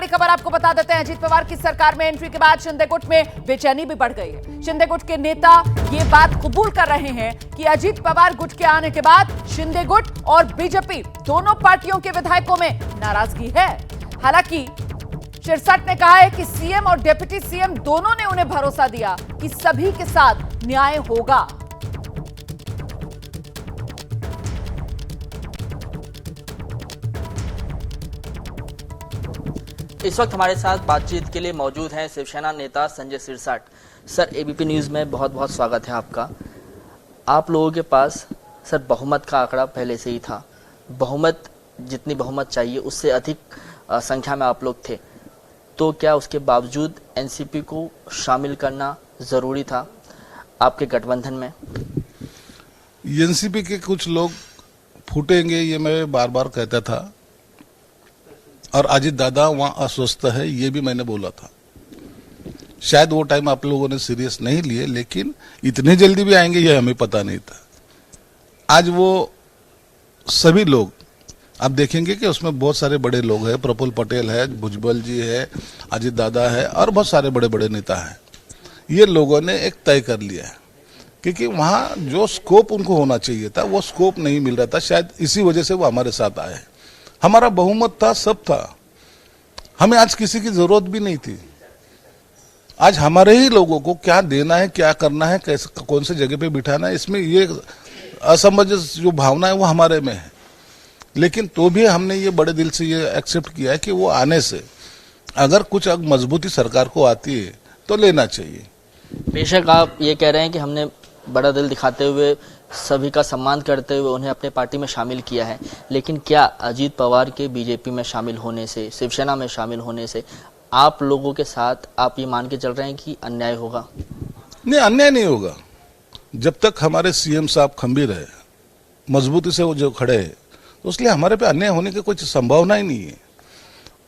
बड़ी खबर आपको बता देते हैं। अजीत पवार की सरकार में एंट्री के बाद शिंदे गुट में बेचैनी भी बढ़ गई है। शिंदे गुट के नेता ये बात कबूल कर रहे हैं कि अजीत पवार गुट के आने के बाद शिंदे गुट और बीजेपी दोनों पार्टियों के विधायकों में नाराजगी है। हालांकि शिरसाट ने कहा है कि सीएम और डिप्टी सीएम दोनों ने उन्हें भरोसा दिया कि सभी के साथ न्याय होगा। इस वक्त हमारे साथ बातचीत के लिए मौजूद हैं शिवसेना नेता Sanjay Shirsat. Sir, ABP news में बहुत बहुत स्वागत है आपका। आप लोगों के पास सर बहुमत का आंकड़ा पहले से ही था। बहुमत, जितनी बहुमत चाहिए उससे अधिक संख्या में आप लोग थे, तो क्या उसके बावजूद एनसीपी को शामिल करना ज़रूरी था आपके गठबंधन में? एनसीपी के कुछ लोग फूटेंगे, ये मैं बार बार कहता था, और अजीत दादा वहां अस्वस्थ है, ये भी मैंने बोला था। शायद वो टाइम आप लोगों ने सीरियस नहीं लिए, लेकिन इतने जल्दी भी आएंगे ये हमें पता नहीं था। आज वो सभी लोग आप देखेंगे कि उसमें बहुत सारे बड़े लोग हैं, प्रफुल्ल पटेल है, भुजबल जी है, अजीत दादा है, और बहुत सारे बड़े बड़े नेता हैं। ये लोगों ने एक तय कर लिया है, क्योंकि वहां जो स्कोप उनको होना चाहिए था वो स्कोप नहीं मिल रहा था। शायद इसी वजह से वो हमारे साथ आए हैं। हमारा बहुमत था, सब था, हमें आज किसी की जरूरत भी नहीं थी। आज हमारे ही लोगों को क्या देना है, क्या करना है, कैसे कौन से जगह पे बिठाना है, इसमें ये असमंजस जो भावना है वो हमारे में है। लेकिन तो भी हमने ये बड़े दिल से ये एक्सेप्ट किया है कि वो आने से अगर कुछ मजबूती सरकार को आती है तो लेना चाहिए। बेशक आप ये कह रहे हैं कि हमने बड़ा दिल दिखाते हुए, सभी का सम्मान करते हुए उन्हें अपने पार्टी में शामिल किया है, लेकिन क्या अजीत पवार के बीजेपी में शामिल होने से, शिवसेना में शामिल होने से आप लोगों के साथ आप ये मान के चल रहे हैं कि अन्याय होगा? नहीं, अन्याय नहीं होगा। जब तक हमारे सीएम साहब खंभीर है, मजबूती से वो जो खड़े हैं, तो इसलिए हमारे पे अन्याय होने की कोई संभावना ही नहीं है।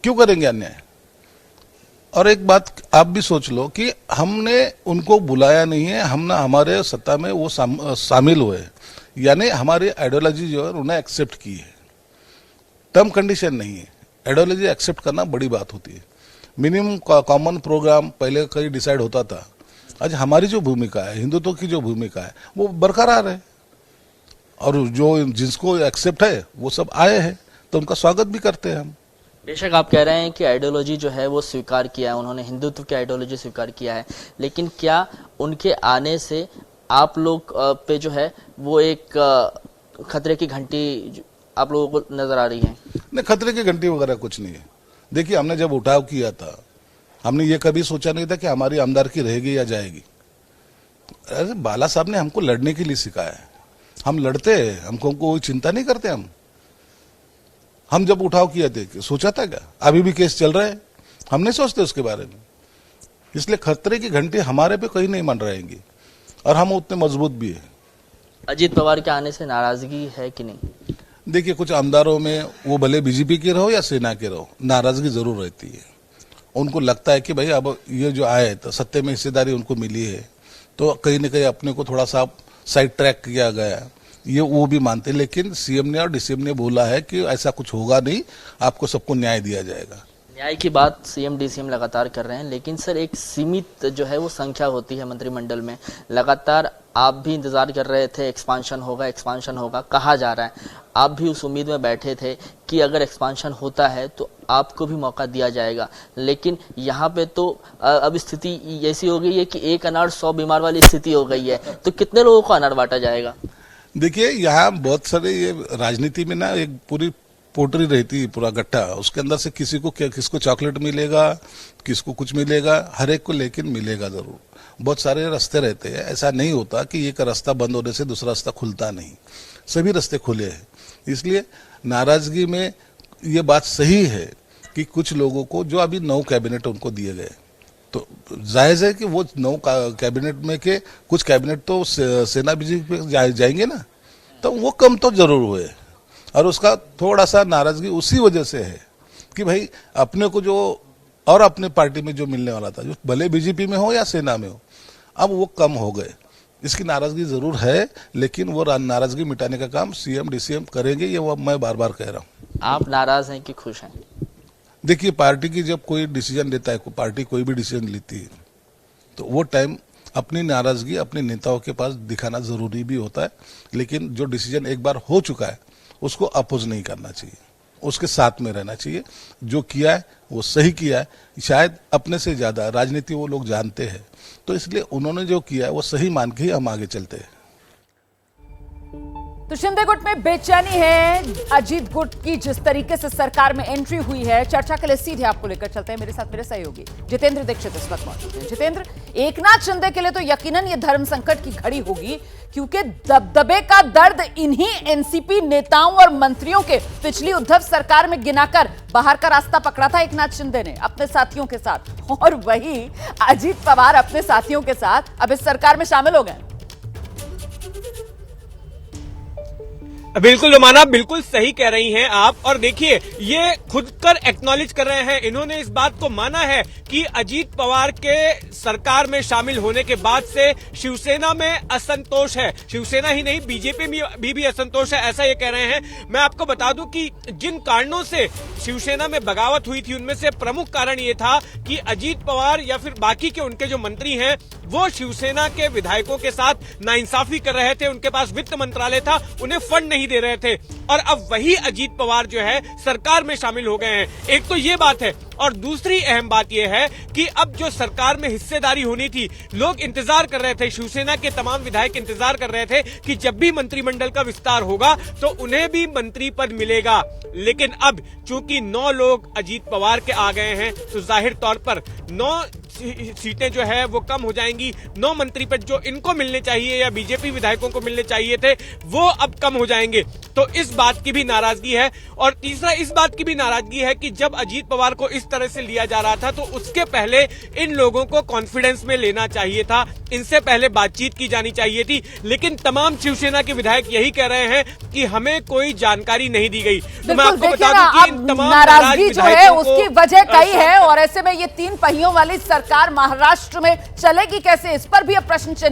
क्यों करेंगे अन्याय? और एक बात आप भी सोच लो कि हमने उनको बुलाया नहीं है, हमने हमारे सत्ता में वो शामिल हुए, यानी हमारी आइडियोलॉजी जो है उन्हें एक्सेप्ट की है। टर्म कंडीशन नहीं है, आइडियोलॉजी एक्सेप्ट करना बड़ी बात होती है। मिनिमम कॉमन प्रोग्राम पहले कहीं डिसाइड होता था, आज हमारी जो भूमिका है, हिंदुत्व की जो भूमिका है वो बरकरार है, और जो जिसको एक्सेप्ट है वो सब आए हैं, तो उनका स्वागत भी करते हैं हम। बेशक आप कह रहे हैं कि आइडियोलॉजी जो है वो स्वीकार किया है, उन्होंने हिंदुत्व की आइडियोलॉजी स्वीकार किया है, लेकिन क्या उनके आने से आप लोग पे जो है वो एक खतरे की घंटी आप लोगों को नजर आ रही है? नहीं, खतरे की घंटी वगैरह कुछ नहीं है। देखिए, हमने जब उठाव किया था, हमने ये कभी सोचा नहीं था कि हमारी आमदारकी रहेगी या जाएगी। अरे बाला साहब ने हमको लड़ने के लिए सिखाया है, हम लड़ते हैं, हमको कोई चिंता नहीं करते। हम जब उठाव किए थे सोचा था क्या? अभी भी केस चल रहा है, हम नहीं सोचते उसके बारे में। इसलिए खतरे की घंटी हमारे पे कहीं नहीं मंडराएंगी, और हम उतने मजबूत भी है। अजीत पवार के आने से नाराजगी है कि नहीं? देखिए, कुछ आमदारों में, वो भले बीजेपी के रहो या सेना के रहो, नाराजगी जरूर रहती है। उनको लगता है कि भाई अब ये जो आए तो सत्ते में हिस्सेदारी उनको मिली है, तो कहीं ना कहीं अपने को थोड़ा सा साइड ट्रैक किया गया, ये वो भी मानते। लेकिन सीएम ने और डीसीएम ने बोला है कि ऐसा कुछ होगा नहीं, आपको सबको न्याय दिया जाएगा। न्याय की बात सीएम डीसीएम लगातार कर रहे हैं, लेकिन सर एक सीमित जो है वो संख्या होती है मंत्रिमंडल में। लगातार आप भी इंतजार कर रहे थे, एक्सपांशन होगा कहा जा रहा है, आप भी उस उम्मीद में बैठे थे कि अगर एक्सपांशन होता है तो आपको भी मौका दिया जाएगा, लेकिन यहाँ पे तो अब स्थिति ऐसी हो गई है कि एक अनार 100 बीमार वाली स्थिति हो गई है, तो कितने लोगों को अनार बांटा जाएगा? देखिए, यहाँ बहुत सारे, ये राजनीति में ना एक पूरी पोटरी रहती है, पूरा गट्ठा, उसके अंदर से किसको चॉकलेट मिलेगा, किसको कुछ मिलेगा, हर एक को लेकिन मिलेगा जरूर। बहुत सारे रास्ते रहते हैं, ऐसा नहीं होता कि एक रास्ता बंद होने से दूसरा रास्ता खुलता नहीं, सभी रास्ते खुले हैं। इसलिए नाराजगी में ये बात सही है कि कुछ लोगों को जो अभी 9 कैबिनेट उनको दिए गए, तो जायज है कि वो 9 कैबिनेट में के कुछ कैबिनेट तो सेना बीजेपी पे जाएंगे ना, तो वो कम तो जरूर हुए, और उसका थोड़ा सा नाराजगी उसी वजह से है कि भाई अपने को जो और अपने पार्टी में जो मिलने वाला था, जो भले बीजेपी में हो या सेना में हो, अब वो कम हो गए। इसकी नाराजगी जरूर है, लेकिन वो नाराजगी मिटाने का काम सीएम डीसीएम करेंगे, ये वो मैं बार बार कह रहा हूँ। आप नाराज हैं कि खुश हैं? देखिए, पार्टी की जब कोई डिसीजन लेता है, पार्टी कोई भी डिसीजन लेती है, तो वो टाइम अपनी नाराजगी अपने नेताओं के पास दिखाना जरूरी भी होता है, लेकिन जो डिसीजन एक बार हो चुका है उसको अपोज नहीं करना चाहिए, उसके साथ में रहना चाहिए। जो किया है वो सही किया है, शायद अपने से ज्यादा राजनीति वो लोग जानते हैं, तो इसलिए उन्होंने जो किया है वो सही मान के ही हम आगे चलते हैं। तो शिंदे गुट में बेचैनी है अजीत गुट की, जिस तरीके से सरकार में एंट्री हुई है। चर्चा के लिए सीधे आपको लेकर चलते हैं, मेरे साथ मेरे सहयोगी जितेंद्र दीक्षित इस वक्त मौजूद हैं। जितेंद्र, एकनाथ शिंदे के लिए तो यकीनन ये धर्म संकट की घड़ी होगी, क्योंकि दबदबे का दर्द इन्हीं एनसीपी नेताओं और मंत्रियों के पिछली उद्धव सरकार में गिनाकर बाहर का रास्ता पकड़ा था एकनाथ शिंदे ने अपने साथियों के साथ, और वही अजीत पवार अपने साथियों के साथ अब इस सरकार में शामिल हो गए। बिल्कुल रोमाना, बिल्कुल सही कह रही हैं आप। और देखिए, ये खुद कर एक्नॉलेज कर रहे हैं, इन्होंने इस बात को माना है कि अजीत पवार के सरकार में शामिल होने के बाद से शिवसेना में असंतोष है। शिवसेना ही नहीं, बीजेपी में भी असंतोष है, ऐसा ये कह रहे हैं। मैं आपको बता दूं कि जिन कारणों से शिवसेना में बगावत हुई थी उनमें से प्रमुख कारण ये था कि अजीत पवार या फिर बाकी के उनके जो मंत्री हैं वो शिवसेना के विधायकों के साथ नाइंसाफी कर रहे थे। उनके पास वित्त मंत्रालय था, उन्हें फंड नहीं दे रहे थे, और अब वही अजीत पवार जो है सरकार में शामिल हो गए हैं। एक तो ये बात है, और दूसरी अहम बात यह है कि अब जो सरकार में हिस्सेदारी होनी थी, लोग इंतजार कर रहे थे, शिवसेना के तमाम विधायक इंतजार कर रहे थे कि जब भी मंत्रिमंडल का विस्तार होगा तो उन्हें भी मंत्री पद मिलेगा। लेकिन अब चूंकि 9 लोग अजीत पवार के आ गए हैं, तो जाहिर तौर पर 9 सीटें जो है वो कम हो जाएंगी। 9 मंत्री पद जो इनको मिलने चाहिए या बीजेपी विधायकों को मिलने चाहिए थे, वो अब कम हो जाएंगे। तो इस बात की भी नाराजगी है। और तीसरा इस बात की भी नाराजगी है कि जब अजीत पवार को इस तरह से लिया जा रहा था, तो उसके पहले इन लोगों को कॉन्फिडेंस में लेना चाहिए था, इनसे पहले बातचीत की जानी चाहिए थी। लेकिन तमाम शिवसेना के विधायक यही कह रहे हैं कि हमें कोई जानकारी नहीं दी गई। तो मैं आपको बता दूं कि इन तमाम नाराजगी जो है उसकी वजह कई है, और ऐसे में ये 3 पहियों वाली सरकार महाराष्ट्र में चलेगी कैसे, इस पर भी अब प्रश्न चिन्ह है।